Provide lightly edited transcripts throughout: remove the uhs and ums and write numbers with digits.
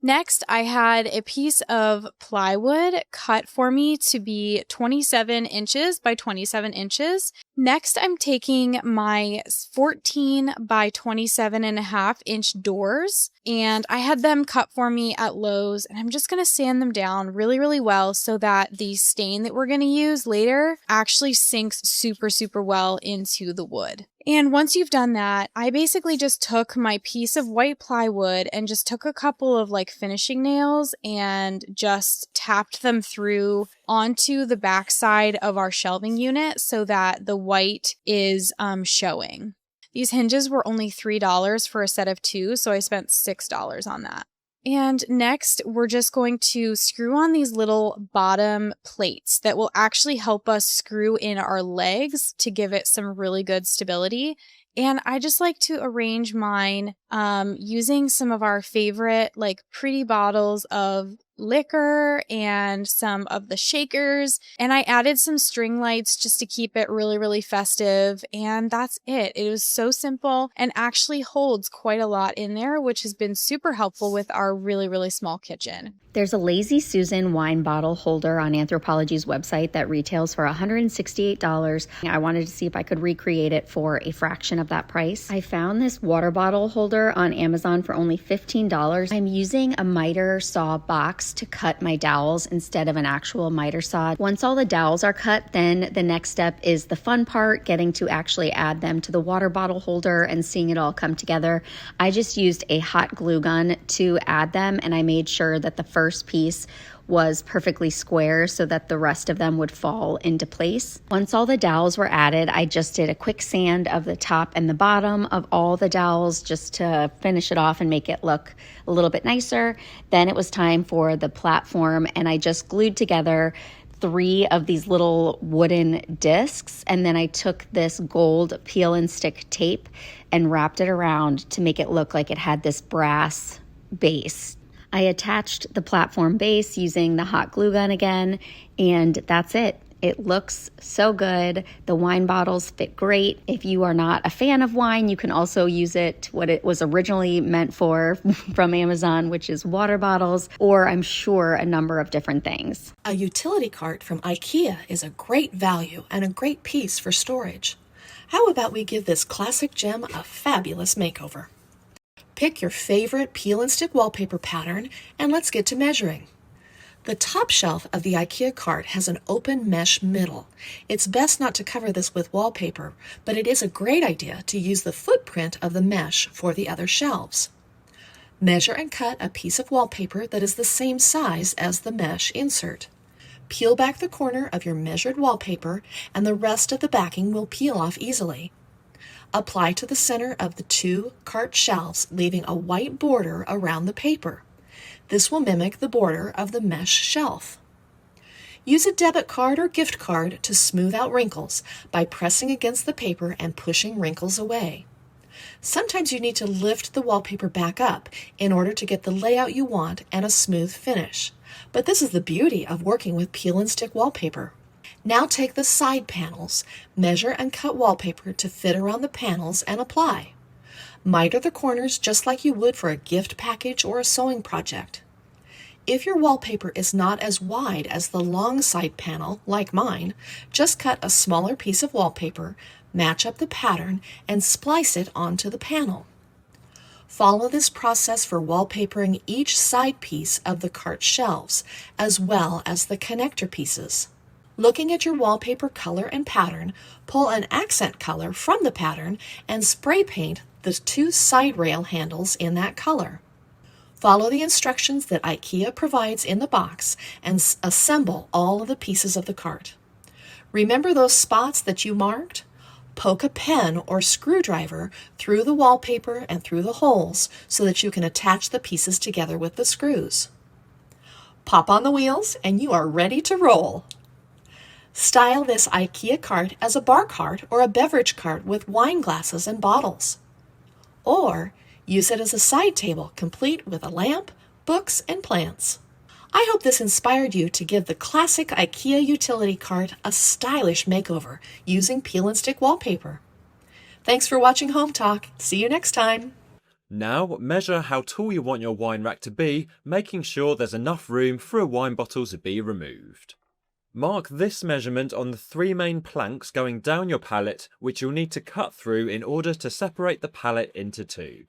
Next, I had a piece of plywood cut for me to be 27 inches by 27 inches. Next, I'm taking my 14 by 27 and a half inch doors, and I had them cut for me at Lowe's, and I'm just going to sand them down really, really well so that the stain that we're going to use later actually sinks super, super well into the wood. And once you've done that, I basically just took my piece of white plywood and just took a couple of like finishing nails and just tapped them through onto the backside of our shelving unit so that the white is showing. These hinges were only $3 for a set of 2, so I spent $6 on that. And next, we're just going to screw on these little bottom plates that will actually help us screw in our legs to give it some really good stability. And I just like to arrange mine using some of our favorite like pretty bottles of liquor and some of the shakers, and I added some string lights just to keep it really, really festive, and that's it. It was so simple and actually holds quite a lot in there, which has been super helpful with our really, really small kitchen. There's a Lazy Susan wine bottle holder on Anthropologie's website that retails for $168. I wanted to see if I could recreate it for a fraction of that price. I found this water bottle holder on Amazon for only $15. I'm using a miter saw box to cut my dowels instead of an actual miter saw. Once all the dowels are cut, then the next step is the fun part, getting to actually add them to the water bottle holder and seeing it all come together. I just used a hot glue gun to add them, and I made sure that the first piece was perfectly square so that the rest of them would fall into place. Once all the dowels were added, I just did a quick sand of the top and the bottom of all the dowels just to finish it off and make it look a little bit nicer. Then it was time for the platform, and I just glued together 3 of these little wooden discs, and then I took this gold peel and stick tape and wrapped it around to make it look like it had this brass base. I attached the platform base using the hot glue gun again, and that's it. It looks so good. The wine bottles fit great. If you are not a fan of wine, you can also use it what it was originally meant for from Amazon, which is water bottles, or I'm sure a number of different things. A utility cart from IKEA is a great value and a great piece for storage. How about we give this classic gem a fabulous makeover? Pick your favorite peel and stick wallpaper pattern, and let's get to measuring. The top shelf of the IKEA cart has an open mesh middle. It's best not to cover this with wallpaper, but it is a great idea to use the footprint of the mesh for the other shelves. Measure and cut a piece of wallpaper that is the same size as the mesh insert. Peel back the corner of your measured wallpaper, and the rest of the backing will peel off easily. Apply to the center of the 2 cart shelves, leaving a white border around the paper. This will mimic the border of the mesh shelf. Use a debit card or gift card to smooth out wrinkles by pressing against the paper and pushing wrinkles away. Sometimes you need to lift the wallpaper back up in order to get the layout you want and a smooth finish. But this is the beauty of working with peel and stick wallpaper. Now take the side panels, measure and cut wallpaper to fit around the panels and apply. Miter the corners just like you would for a gift package or a sewing project. If your wallpaper is not as wide as the long side panel, like mine, just cut a smaller piece of wallpaper, match up the pattern, and splice it onto the panel. Follow this process for wallpapering each side piece of the cart shelves, as well as the connector pieces. Looking at your wallpaper color and pattern, pull an accent color from the pattern and spray paint the 2 side rail handles in that color. Follow the instructions that IKEA provides in the box and assemble all of the pieces of the cart. Remember those spots that you marked? Poke a pen or screwdriver through the wallpaper and through the holes so that you can attach the pieces together with the screws. Pop on the wheels and you are ready to roll. Style this IKEA cart as a bar cart or a beverage cart with wine glasses and bottles. Or use it as a side table complete with a lamp, books, and plants. I hope this inspired you to give the classic IKEA utility cart a stylish makeover using peel and stick wallpaper. Thanks for watching Home Talk. See you next time. Now measure how tall you want your wine rack to be, making sure there's enough room for a wine bottle to be removed. Mark this measurement on the 3 main planks going down your pallet, which you'll need to cut through in order to separate the pallet into 2.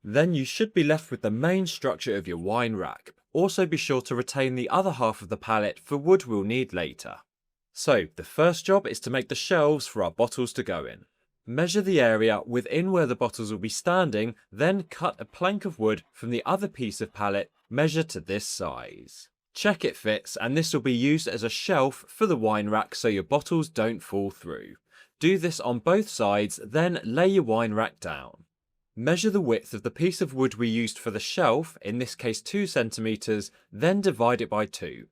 Then you should be left with the main structure of your wine rack. Also be sure to retain the other half of the pallet for wood we'll need later. So the first job is to make the shelves for our bottles to go in. Measure the area within where the bottles will be standing, then cut a plank of wood from the other piece of pallet, measure to this size. Check it fits, and this will be used as a shelf for the wine rack so your bottles don't fall through. Do this on both sides, then lay your wine rack down. Measure the width of the piece of wood we used for the shelf, in this case 2 cm, then divide it by 2.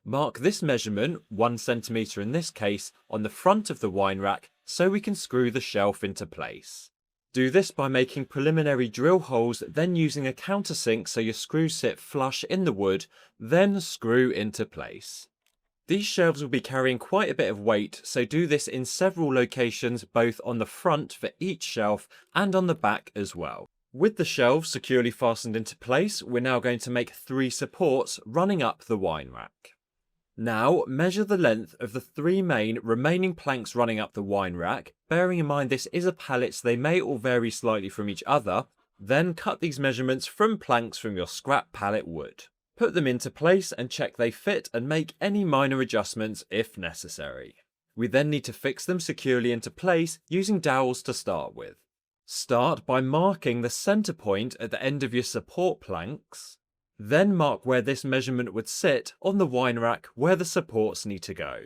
Mark this measurement, 1 cm in this case, on the front of the wine rack so we can screw the shelf into place. Do this by making preliminary drill holes, then using a countersink so your screws sit flush in the wood, then screw into place. These shelves will be carrying quite a bit of weight, so do this in several locations, both on the front for each shelf and on the back as well. With the shelves securely fastened into place, we're now going to make 3 supports running up the wine rack. Now measure the length of the 3 main remaining planks running up the wine rack, bearing in mind this is a pallet so they may all vary slightly from each other. Then cut these measurements from planks from your scrap pallet wood. Put them into place and check they fit and make any minor adjustments if necessary. We then need to fix them securely into place using dowels to start with. Start by marking the center point at the end of your support planks. Then mark where this measurement would sit on the wine rack where the supports need to go.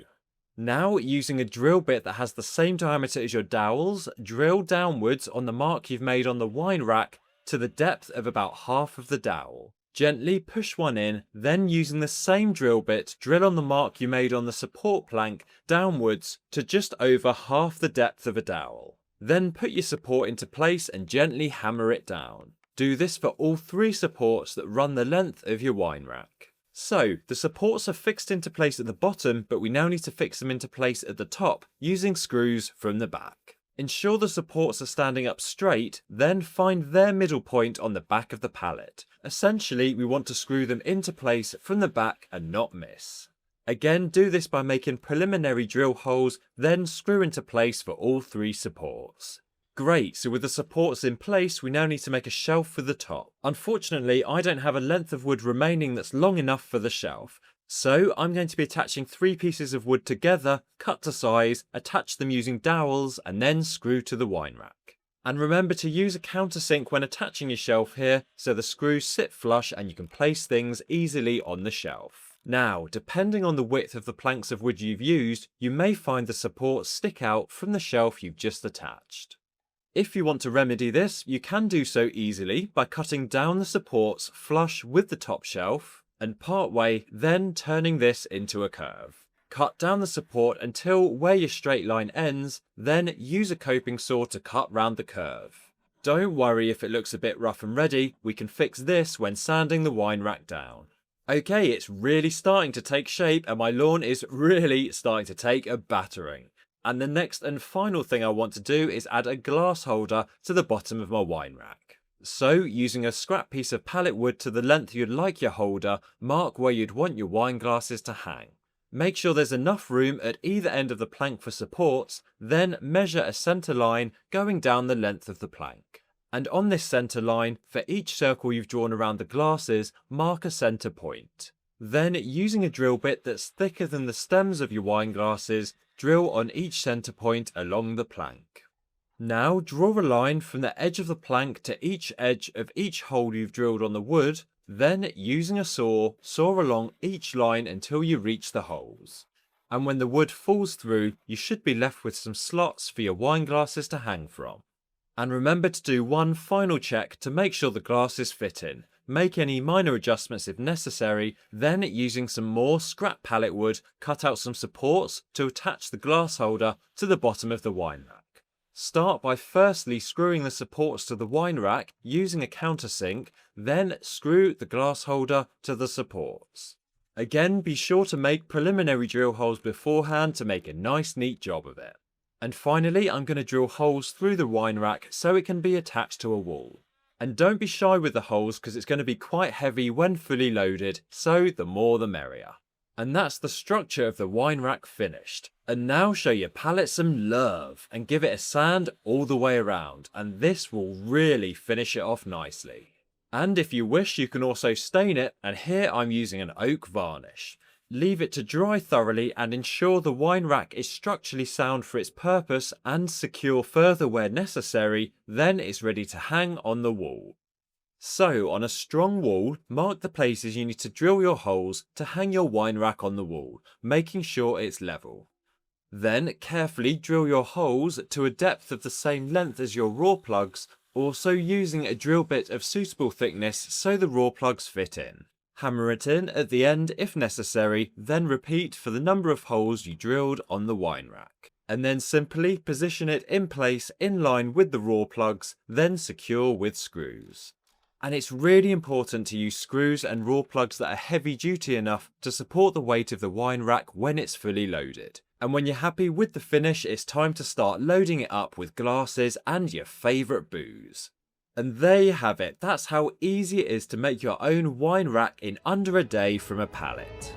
Now, using a drill bit that has the same diameter as your dowels, drill downwards on the mark you've made on the wine rack to the depth of about half of the dowel. Gently push one in, then using the same drill bit, drill on the mark you made on the support plank downwards to just over half the depth of a dowel. Then put your support into place and gently hammer it down. Do this for all 3 supports that run the length of your wine rack. So, the supports are fixed into place at the bottom, but we now need to fix them into place at the top using screws from the back. Ensure the supports are standing up straight, then find their middle point on the back of the pallet. Essentially, we want to screw them into place from the back and not miss. Again, do this by making preliminary drill holes, then screw into place for all 3 supports. Great, so with the supports in place, we now need to make a shelf for the top. Unfortunately, I don't have a length of wood remaining that's long enough for the shelf. So I'm going to be attaching 3 pieces of wood together, cut to size, attach them using dowels, and then screw to the wine rack. And remember to use a countersink when attaching your shelf here, so the screws sit flush and you can place things easily on the shelf. Now, depending on the width of the planks of wood you've used, you may find the supports stick out from the shelf you've just attached. If you want to remedy this, you can do so easily by cutting down the supports flush with the top shelf, and partway then turning this into a curve. Cut down the support until where your straight line ends, then use a coping saw to cut round the curve. Don't worry if it looks a bit rough and ready, we can fix this when sanding the wine rack down. Okay, it's really starting to take shape and my lawn is really starting to take a battering. And the next and final thing I want to do is add a glass holder to the bottom of my wine rack. So, using a scrap piece of pallet wood to the length you'd like your holder, mark where you'd want your wine glasses to hang. Make sure there's enough room at either end of the plank for supports, then measure a centre line going down the length of the plank. And on this centre line, for each circle you've drawn around the glasses, mark a centre point. Then, using a drill bit that's thicker than the stems of your wine glasses, drill on each centre point along the plank. Now draw a line from the edge of the plank to each edge of each hole you've drilled on the wood, then using a saw, saw along each line until you reach the holes. And when the wood falls through, you should be left with some slots for your wine glasses to hang from. And remember to do one final check to make sure the glasses fit in. Make any minor adjustments if necessary, then using some more scrap pallet wood, cut out some supports to attach the glass holder to the bottom of the wine rack. Start by firstly screwing the supports to the wine rack using a countersink, then screw the glass holder to the supports. Again, be sure to make preliminary drill holes beforehand to make a nice neat job of it. And finally, I'm going to drill holes through the wine rack so it can be attached to a wall. And don't be shy with the holes because it's going to be quite heavy when fully loaded, so the more the merrier. And that's the structure of the wine rack finished. And now show your palette some love and give it a sand all the way around, and this will really finish it off nicely. And if you wish, you can also stain it, and here I'm using an oak varnish. Leave it to dry thoroughly and ensure the wine rack is structurally sound for its purpose and secure further where necessary, then it's ready to hang on the wall. So on a strong wall, mark the places you need to drill your holes to hang your wine rack on the wall, making sure it's level. Then carefully drill your holes to a depth of the same length as your raw plugs, also using a drill bit of suitable thickness so the raw plugs fit in. Hammer it in at the end if necessary, then repeat for the number of holes you drilled on the wine rack. And then simply position it in place in line with the raw plugs, then secure with screws. And it's really important to use screws and raw plugs that are heavy duty enough to support the weight of the wine rack when it's fully loaded. And when you're happy with the finish, it's time to start loading it up with glasses and your favourite booze. And there you have it, that's how easy it is to make your own wine rack in under a day from a pallet.